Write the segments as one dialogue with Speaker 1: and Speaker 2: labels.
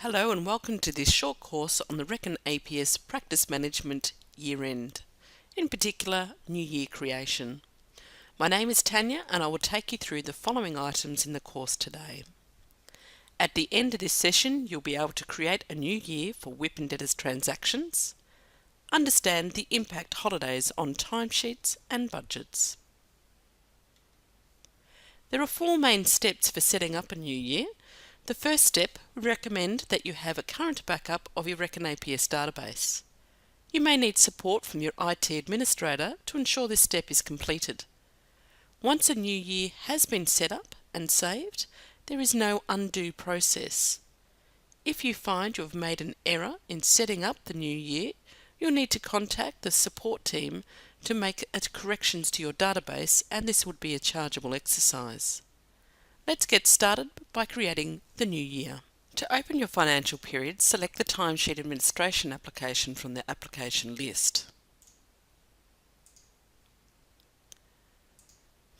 Speaker 1: Hello and welcome to this short course on the Reckon APS Practice Management Year End, in particular New Year creation. My name is Tanya and I will take you through the following items in the course today. At the end of this session you'll be able to create a new year for WIP and debtors transactions, understand the impact holidays on timesheets and budgets. There are four main steps for setting up a new year. The first step, we recommend that you have a current backup of your Reckon APS database. You may need support from your IT administrator to ensure this step is completed. Once a new year has been set up and saved, there is no undo process. If you find you have made an error in setting up the new year, you'll need to contact the support team to make corrections to your database, and this would be a chargeable exercise. Let's get started by creating the new year. To open your financial period, select the Timesheet Administration application from the application list.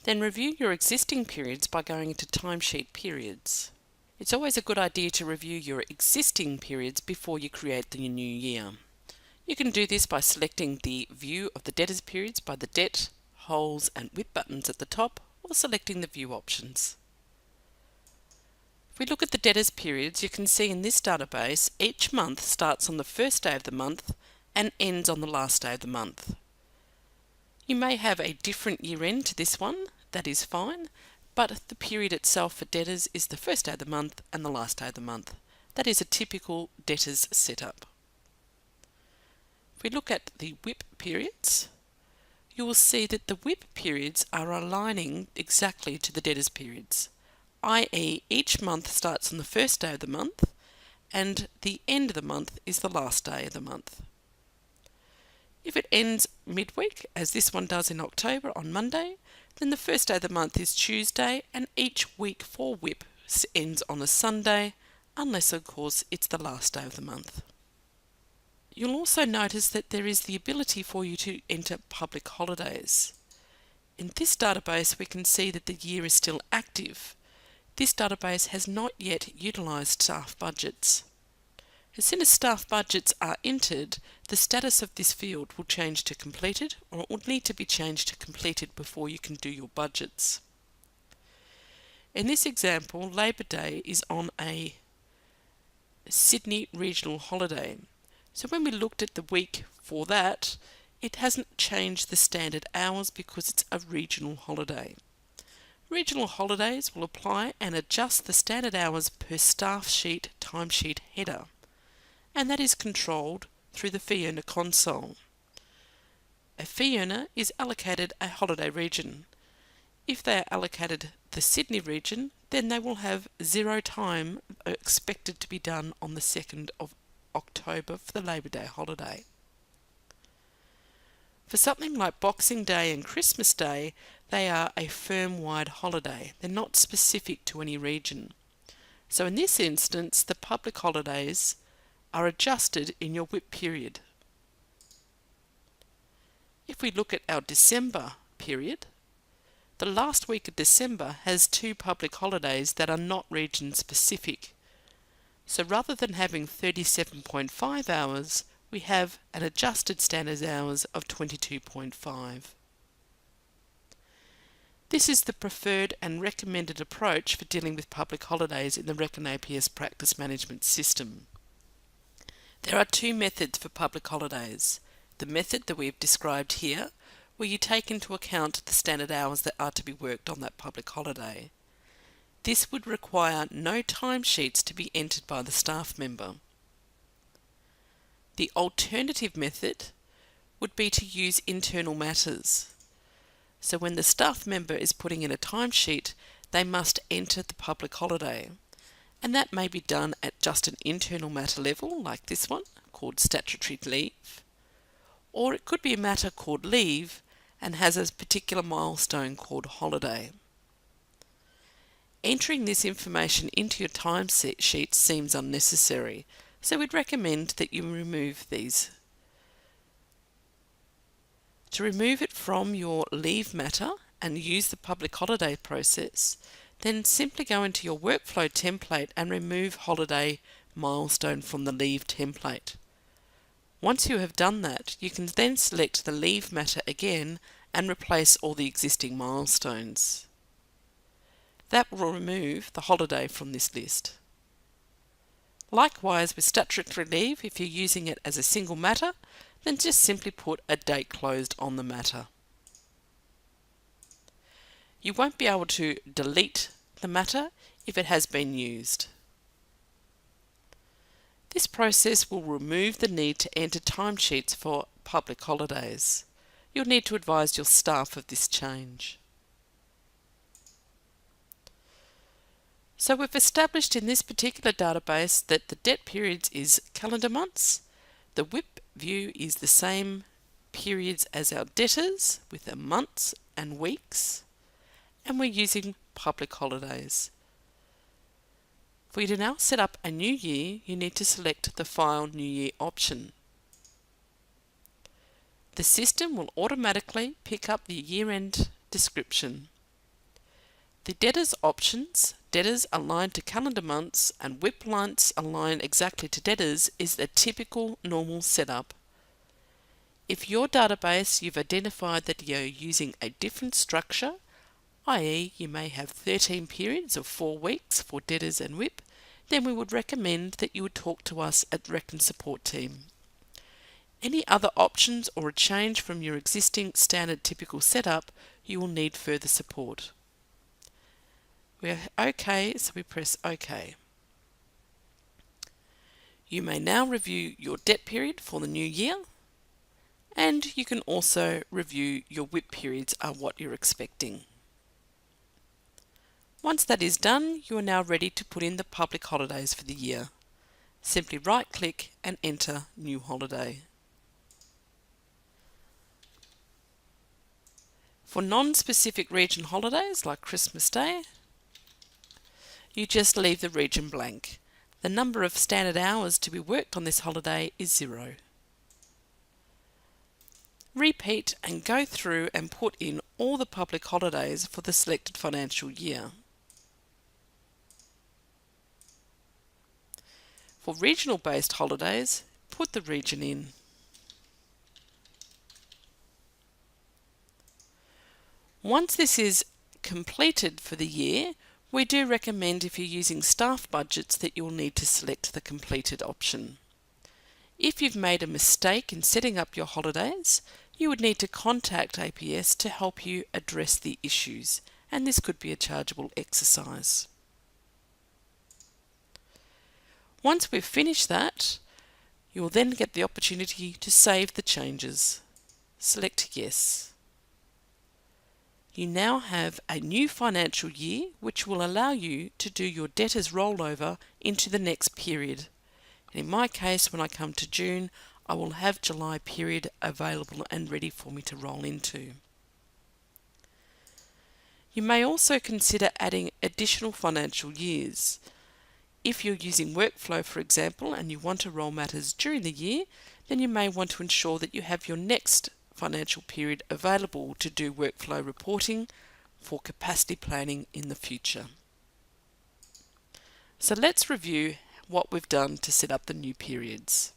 Speaker 1: Then review your existing periods by going into Timesheet Periods. It's always a good idea to review your existing periods before you create the new year. You can do this by selecting the View of the Debtors Periods by the Det, Holes and WIP buttons at the top, or selecting the View options. If we look at the debtors periods, you can see in this database each month starts on the first day of the month and ends on the last day of the month. You may have a different year end to this one, that is fine, but the period itself for debtors is the first day of the month and the last day of the month. That is a typical debtors setup. If we look at the WIP periods, you will see that the WIP periods are aligning exactly to the debtors periods, i.e. each month starts on the first day of the month and the end of the month is the last day of the month. If it ends midweek, as this one does in October on Monday, then the first day of the month is Tuesday and each week for WIP ends on a Sunday, unless of course it's the last day of the month. You'll also notice that there is the ability for you to enter public holidays. In this database we can see that the year is still active. This database has not yet utilised staff budgets. As soon as staff budgets are entered, the status of this field will change to completed, or it will need to be changed to completed before you can do your budgets. In this example, Labor Day is on a Sydney regional holiday. So when we looked at the week for that, it hasn't changed the standard hours because it's a regional holiday. Regional holidays will apply and adjust the standard hours per staff sheet timesheet header, and that is controlled through the fee earner console. A fee earner is allocated a holiday region. If they are allocated the Sydney region, then they will have 0 time expected to be done on the 2nd of October for the Labor Day holiday. For something like Boxing Day and Christmas Day, they are a firm-wide holiday. They're not specific to any region. So in this instance, the public holidays are adjusted in your WIP period. If we look at our December period, the last week of December has 2 public holidays that are not region specific. So rather than having 37.5 hours, we have an adjusted standard hours of 22.5. This is the preferred and recommended approach for dealing with public holidays in the Reckon APS practice management system. There are 2 methods for public holidays. The method that we've described here, where you take into account the standard hours that are to be worked on that public holiday. This would require no timesheets to be entered by the staff member. The alternative method would be to use internal matters. So when the staff member is putting in a timesheet, they must enter the public holiday. And that may be done at just an internal matter level, like this one, called statutory leave. Or it could be a matter called leave and has a particular milestone called holiday. Entering this information into your timesheet seems unnecessary, so we'd recommend that you remove these. To remove it from your leave matter and use the public holiday process, then simply go into your workflow template and remove holiday milestone from the leave template. Once you have done that, you can then select the leave matter again and replace all the existing milestones. That will remove the holiday from this list. Likewise with statutory leave, if you're using it as a single matter, then just simply put a date closed on the matter. You won't be able to delete the matter if it has been used. This process will remove the need to enter timesheets for public holidays. You'll need to advise your staff of this change. So we've established in this particular database that the debt periods is calendar months. The WIP view is the same periods as our debtors with the months and weeks, and we're using public holidays. For you to now set up a new year, you need to select the File New Year option. The system will automatically pick up the year-end description. The debtors options, debtors aligned to calendar months and WIP months aligned exactly to debtors, is the typical normal setup. If your database you've identified that you're using a different structure, i.e. you may have 13 periods of 4 weeks for debtors and WIP, then we would recommend that you would talk to us at Reckon Support Team. Any other options or a change from your existing standard typical setup, you will need further support. We're OK, so we press OK. You may now review your debt period for the new year, and you can also review your WIP periods are what you're expecting. Once that is done, you are now ready to put in the public holidays for the year. Simply right-click and enter New Holiday. For non-specific region holidays like Christmas Day, you just leave the region blank. The number of standard hours to be worked on this holiday is 0. Repeat and go through and put in all the public holidays for the selected financial year. For regional based holidays, put the region in. Once this is completed for the year, we do recommend if you're using staff budgets that you'll need to select the completed option. If you've made a mistake in setting up your holidays, you would need to contact APS to help you address the issues, and this could be a chargeable exercise. Once we've finished that, you will then get the opportunity to save the changes. Select Yes. You now have a new financial year which will allow you to do your debtors rollover into the next period. In my case, when I come to June, I will have July period available and ready for me to roll into. You may also consider adding additional financial years. If you're using Workflow, for example, and you want to roll matters during the year, then you may want to ensure that you have your next financial period available to do workflow reporting for capacity planning in the future. So let's review what we've done to set up the new periods.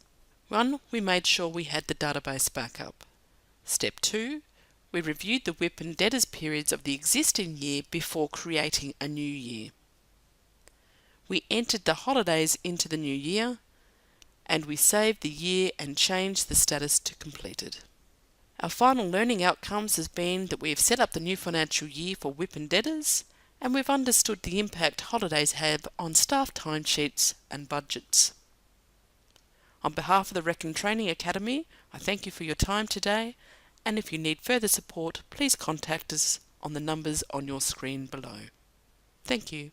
Speaker 1: 1. We made sure we had the database backup. Step 2. We reviewed the WIP and debtors periods of the existing year before creating a new year. We entered the holidays into the new year, and we saved the year and changed the status to completed. Our final learning outcomes has been that we have set up the new financial year for WIP and debtors, and we've understood the impact holidays have on staff timesheets and budgets. On behalf of the Reckon Training Academy, I thank you for your time today, and if you need further support, please contact us on the numbers on your screen below. Thank you.